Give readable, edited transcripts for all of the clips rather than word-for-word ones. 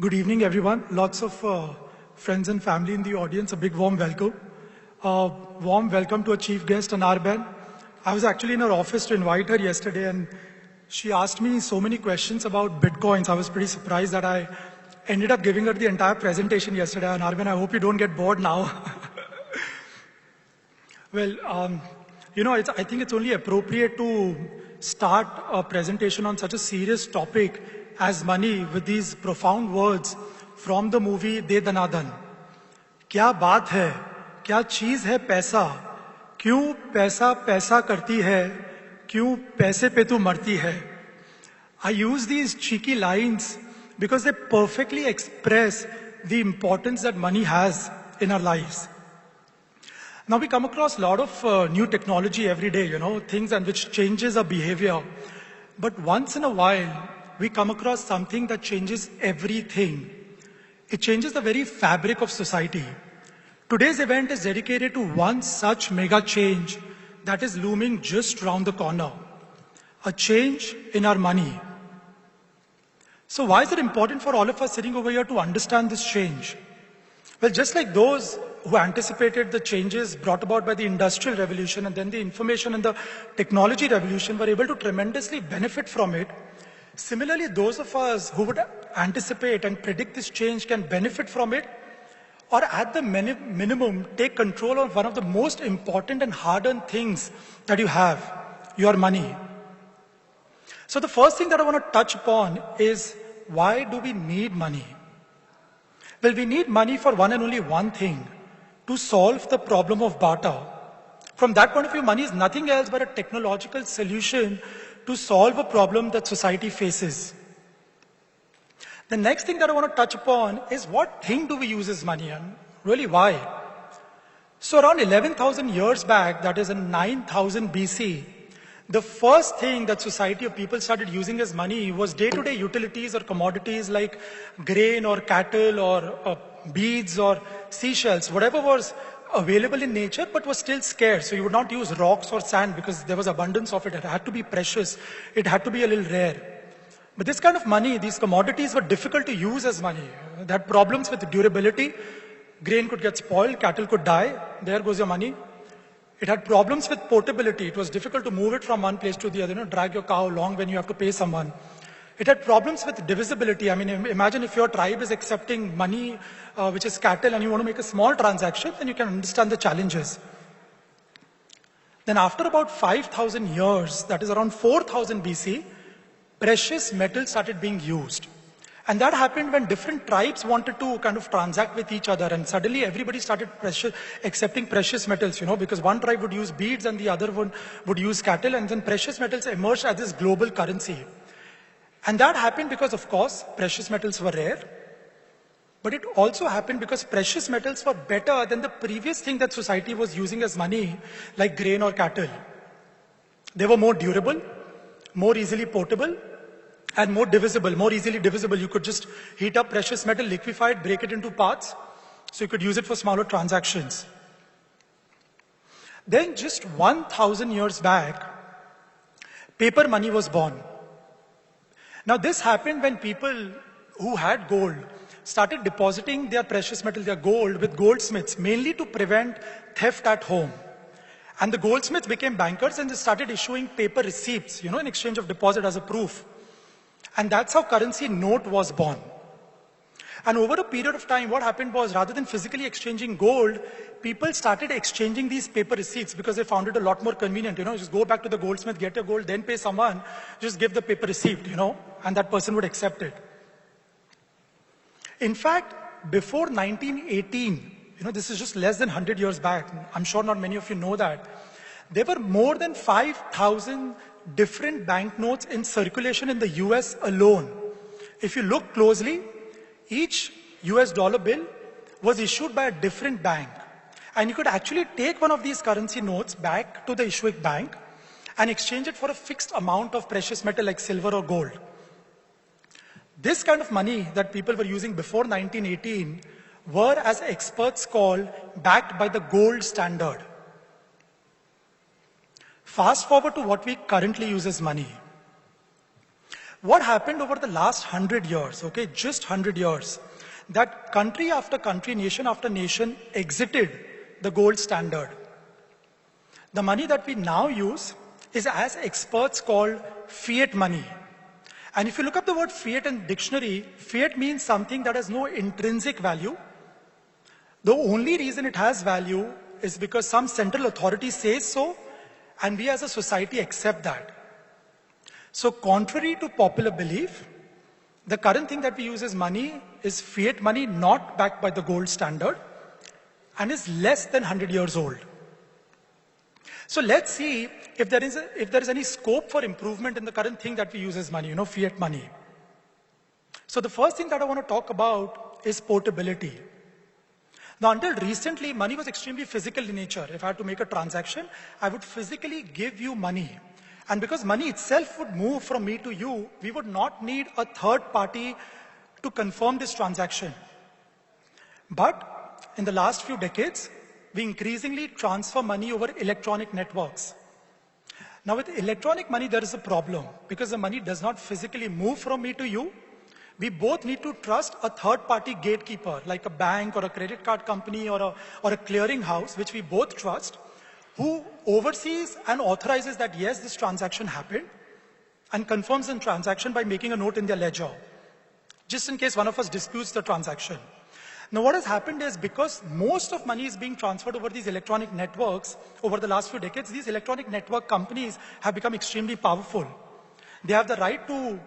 Good evening, everyone. Lots of friends and family in the audience. A big warm welcome. Warm welcome to a chief guest, RBI. I was actually in her office to invite her yesterday, and she asked me so many questions about bitcoins. I was pretty surprised that I ended up giving her the entire presentation yesterday. And RBI, I hope you don't get bored now. Well, I think it's only appropriate to start a presentation on such a serious topic as money with these profound words from the movie De Danadan. क्या बात है, क्या चीज है पैसा, क्यों पैसा पैसा करती है, क्यों पैसे पे तू मरती है. I use these cheeky lines because they perfectly express the importance that money has in our lives. Now we come across a lot of new technology every day, things and which changes our behavior. But once in a while, we come across something that changes everything. It changes the very fabric of society. Today's event is dedicated to one such mega change that is looming just around the corner. A change in our money. So why is it important for all of us sitting over here to understand this change? Well, just like those who anticipated the changes brought about by the Industrial Revolution and then the information and the technology revolution were able to tremendously benefit from it, similarly, those of us who would anticipate and predict this change can benefit from it, or at the minimum, take control of one of the most important and hard-earned things that you have, your money. So the first thing that I want to touch upon is, why do we need money? Well, we need money for one and only one thing, to solve the problem of barter. From that point of view, money is nothing else but a technological solution to solve a problem that society faces. The next thing that I want to touch upon is, what thing do we use as money, and really why? So around 11,000 years back, that is in 9000 BC, the first thing that society of people started using as money was day-to-day utilities or commodities like grain or cattle or beads or seashells, whatever was available in nature but was still scarce. So you would not use rocks or sand because there was abundance of it. It had to be precious. It had to be a little rare. But this kind of money, these commodities were difficult to use as money. They had problems with durability. Grain could get spoiled, cattle could die. There goes your money. It had problems with portability. It was difficult to move it from one place to the other, drag your cow along when you have to pay someone. It had problems with divisibility. I mean, imagine if your tribe is accepting money, which is cattle, and you want to make a small transaction, then you can understand the challenges. Then after about 5,000 years, that is around 4000 BC, precious metals started being used. And that happened when different tribes wanted to kind of transact with each other, and suddenly everybody started accepting precious metals, because one tribe would use beads and the other one would use cattle, and then precious metals emerged as this global currency. And that happened because, of course, precious metals were rare, but it also happened because precious metals were better than the previous thing that society was using as money, like grain or cattle. They were more durable, more easily portable, and more divisible, more easily divisible. You could just heat up precious metal, liquefy it, break it into parts, so you could use it for smaller transactions. Then just 1000 years back, paper money was born. Now this happened when people who had gold started depositing their precious metal, their gold, with goldsmiths, mainly to prevent theft at home. And the goldsmiths became bankers and they started issuing paper receipts, in exchange of deposit as a proof. And that's how currency note was born. And over a period of time, what happened was, rather than physically exchanging gold, people started exchanging these paper receipts because they found it a lot more convenient. Just go back to the goldsmith, get your gold, then pay someone, just give the paper receipt, and that person would accept it. In fact, before 1918, this is just less than 100 years back. I'm sure not many of you know that. There were more than 5,000 different banknotes in circulation in the US alone. If you look closely, each US dollar bill was issued by a different bank. And you could actually take one of these currency notes back to the issuing bank and exchange it for a fixed amount of precious metal like silver or gold. This kind of money that people were using before 1918 were, as experts call, backed by the gold standard. Fast forward to what we currently use as money. What happened over the last 100 years, okay, just 100 years, that country after country, nation after nation exited the gold standard. The money that we now use is, as experts call, fiat money. And if you look up the word fiat in dictionary, fiat means something that has no intrinsic value. The only reason it has value is because some central authority says so, and we as a society accept that. So contrary to popular belief, the current thing that we use as money is fiat money, not backed by the gold standard, and is less than 100 years old. So let's see if there is any scope for improvement in the current thing that we use as money, fiat money. So the first thing that I want to talk about is portability. Now, until recently, money was extremely physical in nature. If I had to make a transaction, I would physically give you money. And because money itself would move from me to you, we would not need a third party to confirm this transaction. But in the last few decades, we increasingly transfer money over electronic networks. Now, with electronic money, there is a problem because the money does not physically move from me to you. We both need to trust a third-party gatekeeper, like a bank or a credit card company or a clearing house, which we both trust, who oversees and authorizes that, yes, this transaction happened, and confirms the transaction by making a note in their ledger, just in case one of us disputes the transaction. Now, what has happened is, because most of money is being transferred over these electronic networks over the last few decades, these electronic network companies have become extremely powerful. They have the right to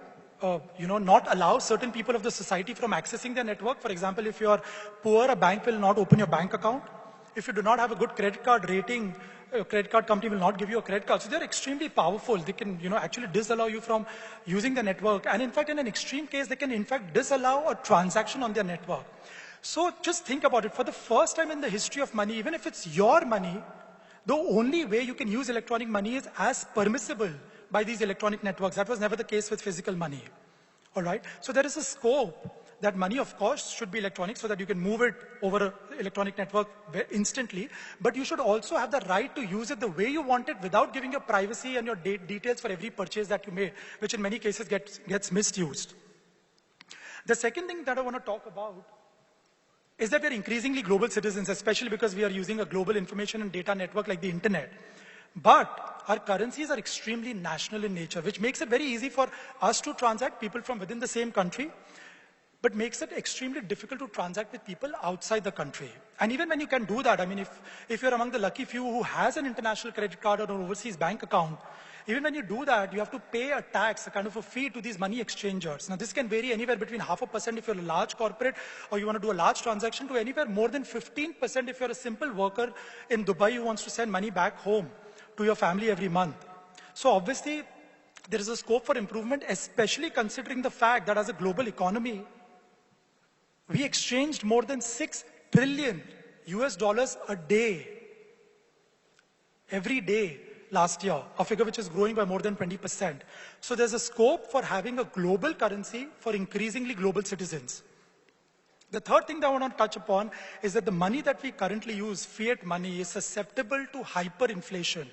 not allow certain people of the society from accessing their network. For example, if you are poor, a bank will not open your bank account. If you do not have a good credit card rating, a credit card company will not give you a credit card. So they're extremely powerful. They can, actually disallow you from using the network. And in fact, in an extreme case, they can in fact disallow a transaction on their network. So just think about it. For the first time in the history of money, even if it's your money, the only way you can use electronic money is as permissible by these electronic networks. That was never the case with physical money. All right? So there is a scope that money, of course, should be electronic so that you can move it over an electronic network instantly. But you should also have the right to use it the way you want it without giving your privacy and your details for every purchase that you made, which in many cases gets misused. The second thing that I want to talk about is that we're increasingly global citizens, especially because we are using a global information and data network like the internet. But our currencies are extremely national in nature, which makes it very easy for us to transact, people from within the same country, but makes it extremely difficult to transact with people outside the country. And even when you can do that, I mean, if you're among the lucky few who has an international credit card or an overseas bank account, even when you do that, you have to pay a tax, a kind of a fee to these money exchangers. Now, this can vary anywhere between 0.5% if you're a large corporate or you want to do a large transaction, to anywhere more than 15% if you're a simple worker in Dubai who wants to send money back home to your family every month. So obviously, there is a scope for improvement, especially considering the fact that as a global economy, we exchanged more than $6 trillion a day, every day last year, a figure which is growing by more than 20%. So there's a scope for having a global currency for increasingly global citizens. The third thing that I want to touch upon is that the money that we currently use, fiat money, is susceptible to hyperinflation.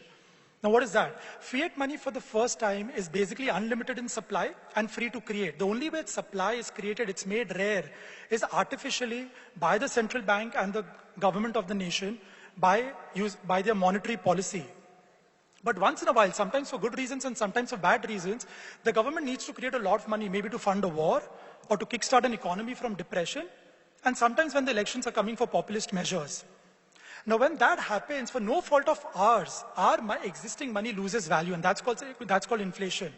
Now, what is that? Fiat money for the first time is basically unlimited in supply and free to create. The only way supply is created, it's made rare, is artificially by the central bank and the government of the nation by their monetary policy. But once in a while, sometimes for good reasons and sometimes for bad reasons, the government needs to create a lot of money, maybe to fund a war or to kickstart an economy from depression, and sometimes when the elections are coming for populist measures. Now, when that happens, for no fault of ours, our existing money loses value, and that's called inflation.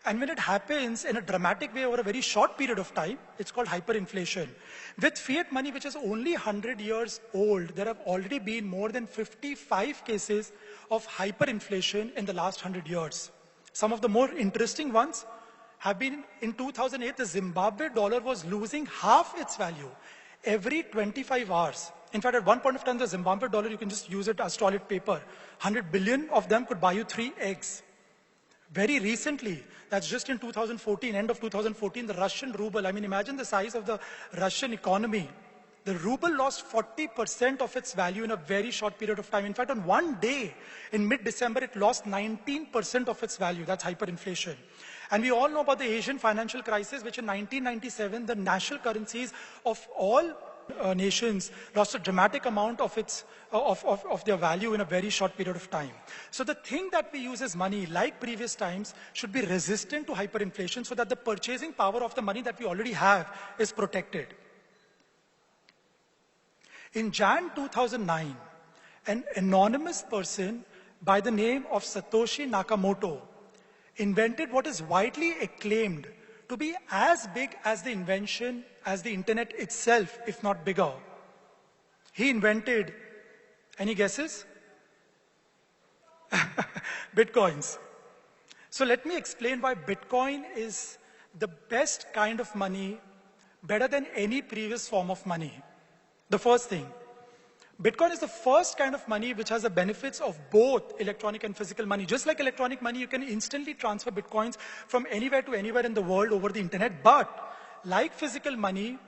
And when it happens in a dramatic way over a very short period of time, it's called hyperinflation. With fiat money, which is only 100 years old, there have already been more than 55 cases of hyperinflation in the last 100 years. Some of the more interesting ones have been in 2008, the Zimbabwe dollar was losing half its value every 25 hours. In fact, at one point of time, the Zimbabwe dollar, you can just use it as toilet paper. 100 billion of them could buy you 3 eggs. Very recently, that's just in 2014, end of 2014, the Russian ruble, I mean, imagine the size of the Russian economy. The ruble lost 40% of its value in a very short period of time. In fact, on one day, in mid-December, it lost 19% of its value. That's hyperinflation. And we all know about the Asian financial crisis, which in 1997, the national currencies of all nations lost a dramatic amount of their value in a very short period of time. So the thing that we use as money, like previous times, should be resistant to hyperinflation so that the purchasing power of the money that we already have is protected. In Jan 2009, an anonymous person by the name of Satoshi Nakamoto invented what is widely acclaimed to be as big as the invention as the internet itself, if not bigger. He invented, any guesses? Bitcoins. So let me explain why Bitcoin is the best kind of money, better than any previous form of money. The first thing, Bitcoin is the first kind of money which has the benefits of both electronic and physical money. Just like electronic money, you can instantly transfer Bitcoins from anywhere to anywhere in the world over the internet. But like physical money,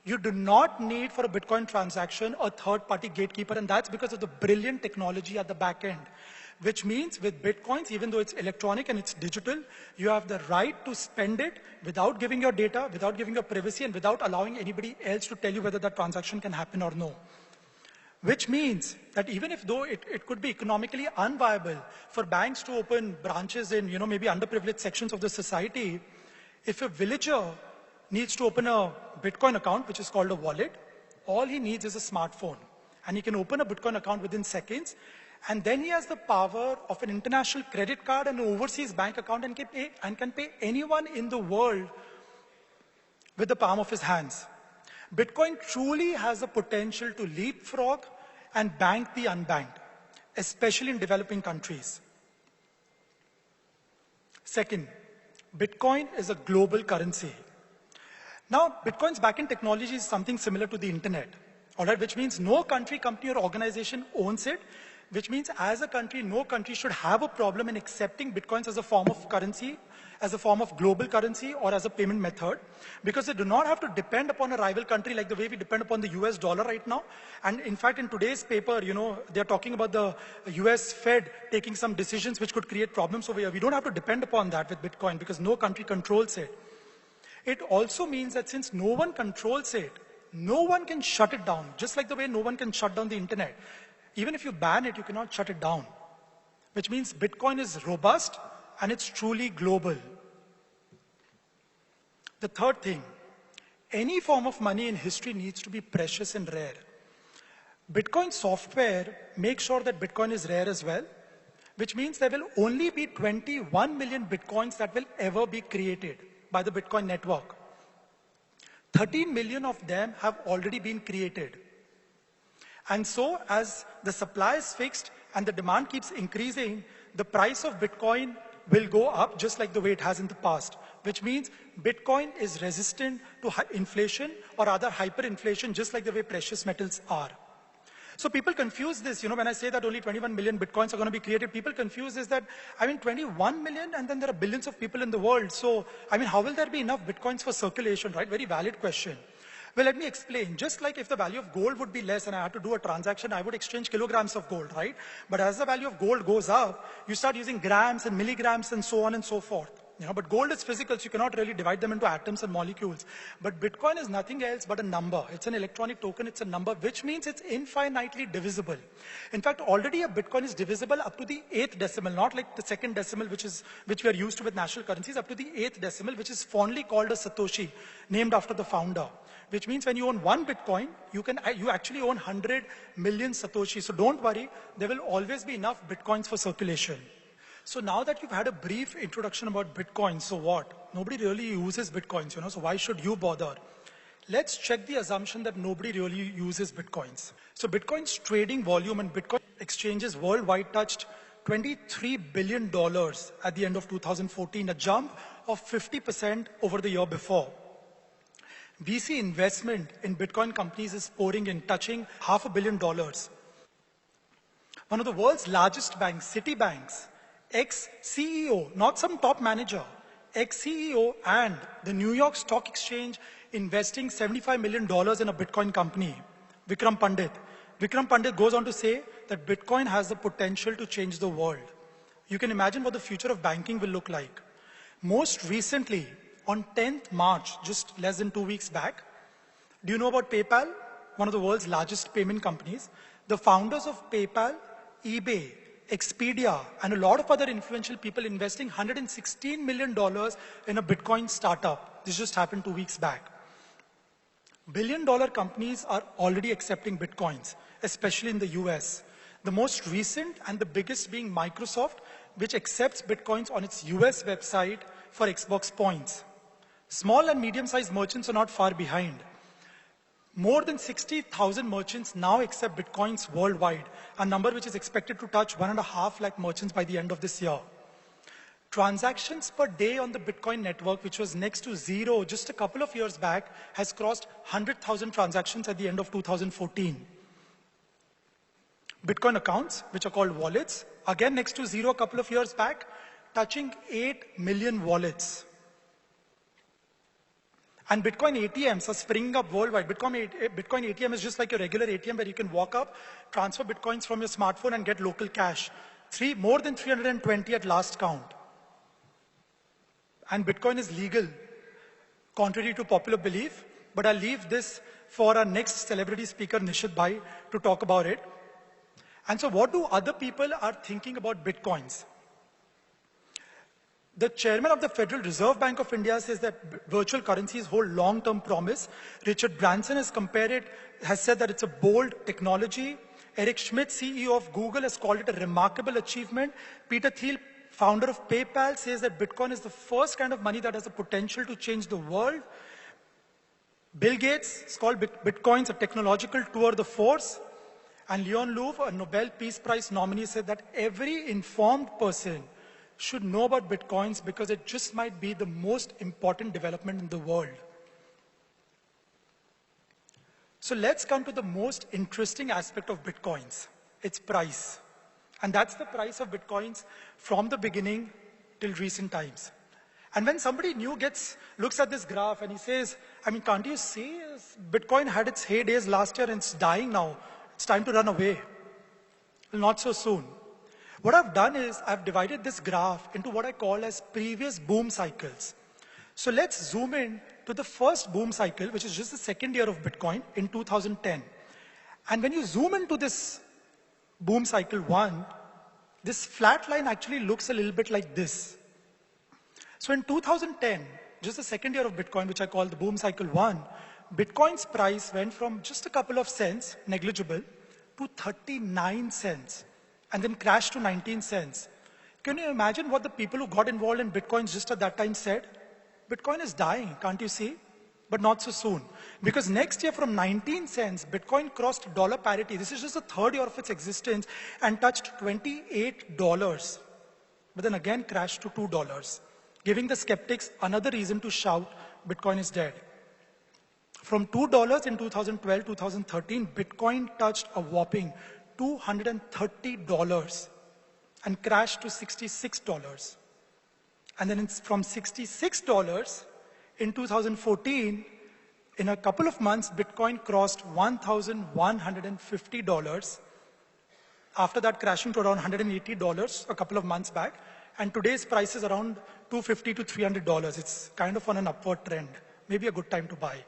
you do not need for a Bitcoin transaction a third-party gatekeeper, and that's because of the brilliant technology at the back end. Which means with Bitcoins, even though it's electronic and it's digital, you have the right to spend it without giving your data, without giving your privacy, and without allowing anybody else to tell you whether that transaction can happen or no. Which means that even if though it could be economically unviable for banks to open branches in, maybe underprivileged sections of the society, if a villager needs to open a Bitcoin account, which is called a wallet, all he needs is a smartphone. And he can open a Bitcoin account within seconds. And then he has the power of an international credit card and an overseas bank account and can pay anyone in the world with the palm of his hands. Bitcoin truly has the potential to leapfrog and bank the unbanked, especially in developing countries. Second, Bitcoin is a global currency. Now, Bitcoin's backend technology is something similar to the internet, all right, which means no country, company, or organization owns it, which means as a country, no country should have a problem in accepting Bitcoins as a form of currency, as a form of global currency, or as a payment method, because they do not have to depend upon a rival country like the way we depend upon the US dollar right now. And in fact, in today's paper, they're talking about the US Fed taking some decisions which could create problems over here. We don't have to depend upon that with Bitcoin because no country controls it. It also means that since no one controls it, no one can shut it down, just like the way no one can shut down the internet. Even if you ban it, you cannot shut it down, which means Bitcoin is robust and it's truly global. The third thing, any form of money in history needs to be precious and rare. Bitcoin software makes sure that Bitcoin is rare as well, which means there will only be 21 million Bitcoins that will ever be created by the Bitcoin network. 13 million of them have already been created. And so as the supply is fixed and the demand keeps increasing, the price of Bitcoin will go up just like the way it has in the past, which means Bitcoin is resistant to inflation or other hyperinflation, just like the way precious metals are. So people confuse this, when I say that only 21 million Bitcoins are going to be created, people confuse this that, 21 million and then there are billions of people in the world. So, how will there be enough Bitcoins for circulation, right? Very valid question. Well, let me explain. Just like if the value of gold would be less and I had to do a transaction, I would exchange kilograms of gold, right? But as the value of gold goes up, you start using grams and milligrams and so on and so forth. But gold is physical, so you cannot really divide them into atoms and molecules. But Bitcoin is nothing else but a number. It's an electronic token, it's a number, which means it's infinitely divisible. In fact, already a Bitcoin is divisible up to the 8th decimal, not like the 2nd decimal, which we are used to with national currencies, up to the 8th decimal, which is fondly called a Satoshi, named after the founder. Which means when you own one Bitcoin, you actually own 100 million Satoshis. So don't worry, there will always be enough Bitcoins for circulation. So now that you've had a brief introduction about Bitcoin, so what? Nobody really uses Bitcoins, so why should you bother? Let's check the assumption that nobody really uses Bitcoins. So Bitcoin's trading volume and Bitcoin exchanges worldwide touched $23 billion at the end of 2014, a jump of 50% over the year before. VC investment in Bitcoin companies is pouring in, touching $500 million. One of the world's largest banks, Citibank's ex-CEO, not some top manager, ex-CEO and the New York Stock Exchange investing $75 million in a Bitcoin company, Vikram Pandit. Vikram Pandit goes on to say that Bitcoin has the potential to change the world. You can imagine what the future of banking will look like. Most recently, on 10th March, just less than 2 weeks back, do you know about PayPal? One of the world's largest payment companies. The founders of PayPal, eBay, Expedia, and a lot of other influential people investing $116 million in a Bitcoin startup. This just happened 2 weeks back. Billion-dollar companies are already accepting Bitcoins, especially in the US. The most recent and the biggest being Microsoft, which accepts Bitcoins on its US website for Xbox points. Small and medium-sized merchants are not far behind. More than 60,000 merchants now accept Bitcoins worldwide, a number which is expected to touch 1.5 lakh merchants by the end of this year. Transactions per day on the Bitcoin network, which was next to zero just a couple of years back, has crossed 100,000 transactions at the end of 2014. Bitcoin accounts, which are called wallets, again next to zero a couple of years back, touching 8 million wallets. And Bitcoin ATMs are springing up worldwide. Bitcoin ATM is just like a regular ATM where you can walk up, transfer Bitcoins from your smartphone and get local cash. More than 320 at last count. And Bitcoin is legal, contrary to popular belief, but I'll leave this for our next celebrity speaker, Nishit Bhai, to talk about it. And so what do other people are thinking about Bitcoins? The chairman of the Federal Reserve Bank of India says that virtual currencies hold long-term promise. Richard Branson has said that it's a bold technology. Eric Schmidt, CEO of Google, has called it a remarkable achievement. Peter Thiel, founder of PayPal, says that Bitcoin is the first kind of money that has the potential to change the world. Bill Gates has called Bitcoins a technological tour de force. And Leon Louvre, a Nobel Peace Prize nominee, said that every informed person should know about Bitcoins because it just might be the most important development in the world. So let's come to the most interesting aspect of Bitcoins, its price. And that's the price of Bitcoins from the beginning till recent times. And when somebody new looks at this graph and he says, I mean, can't you see Bitcoin had its heydays last year and it's dying now. It's time to run away. Well, not so soon. What I've done is I've divided this graph into what I call as previous boom cycles. So let's zoom in to the first boom cycle, which is just the second year of Bitcoin in 2010. And when you zoom into this boom cycle 1, this flat line actually looks a little bit like this. So in 2010, just the second year of Bitcoin, which I call the boom cycle 1, Bitcoin's price went from just a couple of cents, negligible, to 39 cents, and then crashed to 19 cents. Can you imagine what the people who got involved in Bitcoin just at that time said? Bitcoin is dying, can't you see? But not so soon. Because next year from 19 cents, Bitcoin crossed dollar parity. This is just the third year of its existence and touched $28. But then again crashed to $2, giving the skeptics another reason to shout, Bitcoin is dead. From $2 in 2012, 2013, Bitcoin touched a whopping $230 and crashed to $66. And then from $66 in 2014, in a couple of months, Bitcoin crossed $1,150. After that, crashing to around $180 a couple of months back. And today's price is around $250 to $300. It's kind of on an upward trend. Maybe a good time to buy.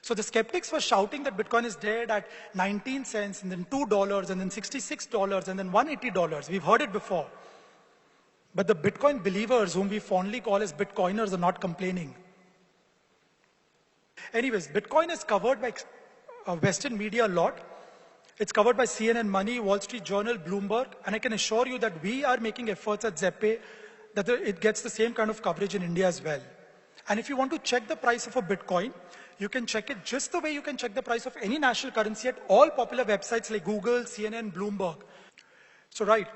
So the skeptics were shouting that Bitcoin is dead at 19 cents, and then $2, and then $66, and then $180. We've heard it before. But the Bitcoin believers, whom we fondly call as Bitcoiners, are not complaining. Anyways, Bitcoin is covered by Western media a lot. It's covered by CNN Money, Wall Street Journal, Bloomberg, and I can assure you that we are making efforts at Zeppe that it gets the same kind of coverage in India as well. And if you want to check the price of a Bitcoin, you can check it just the way you can check the price of any national currency at all popular websites like Google, CNN, Bloomberg. So right,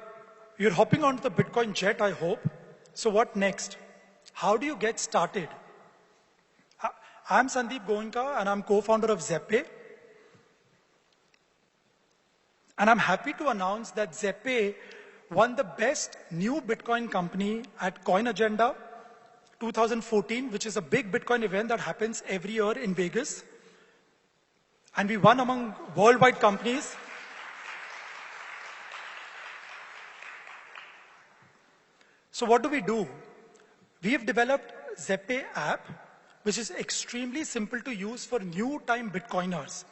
you're hopping onto the Bitcoin jet, I hope. So what next? How do you get started? I'm Sandeep Goenka and I'm co-founder of Zeppe. And I'm happy to announce that Zeppe won the best new Bitcoin company at Coin Agenda 2014, which is a big Bitcoin event that happens every year in Vegas. And we won among worldwide companies. So what do? We have developed Zeppay app, which is extremely simple to use for new time Bitcoiners.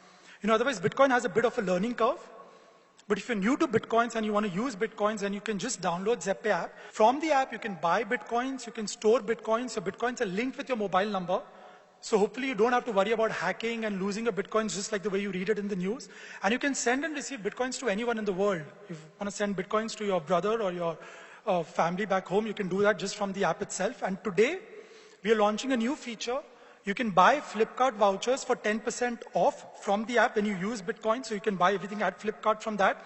Otherwise Bitcoin has a bit of a learning curve. But if you're new to Bitcoins and you want to use Bitcoins, then you can just download Zeppay app. From the app, you can buy Bitcoins, you can store Bitcoins. Your Bitcoins are linked with your mobile number. So hopefully you don't have to worry about hacking and losing your Bitcoins just like the way you read it in the news. And you can send and receive Bitcoins to anyone in the world. If you want to send Bitcoins to your brother or your family back home, you can do that just from the app itself. And today, we are launching a new feature. You can buy Flipkart vouchers for 10% off from the app when you use Bitcoin. So you can buy everything at Flipkart from that.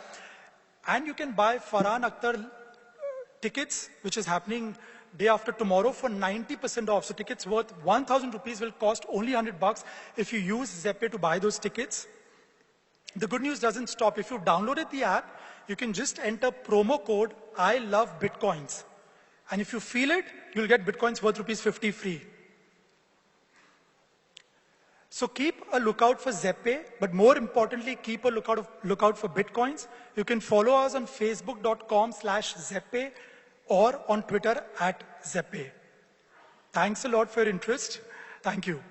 And you can buy Farhan Akhtar tickets, which is happening day after tomorrow for 90% off. So tickets worth 1,000 rupees will cost only 100 bucks if you use Zeppay to buy those tickets. The good news doesn't stop. If you downloaded the app, you can just enter promo code I love Bitcoins. And if you feel it, you'll get Bitcoins worth rupees 50 free. So keep a lookout for Zeppay, but more importantly, keep a lookout for Bitcoins. You can follow us on facebook.com/Zeppay or on Twitter @Zeppay. Thanks a lot for your interest. Thank you.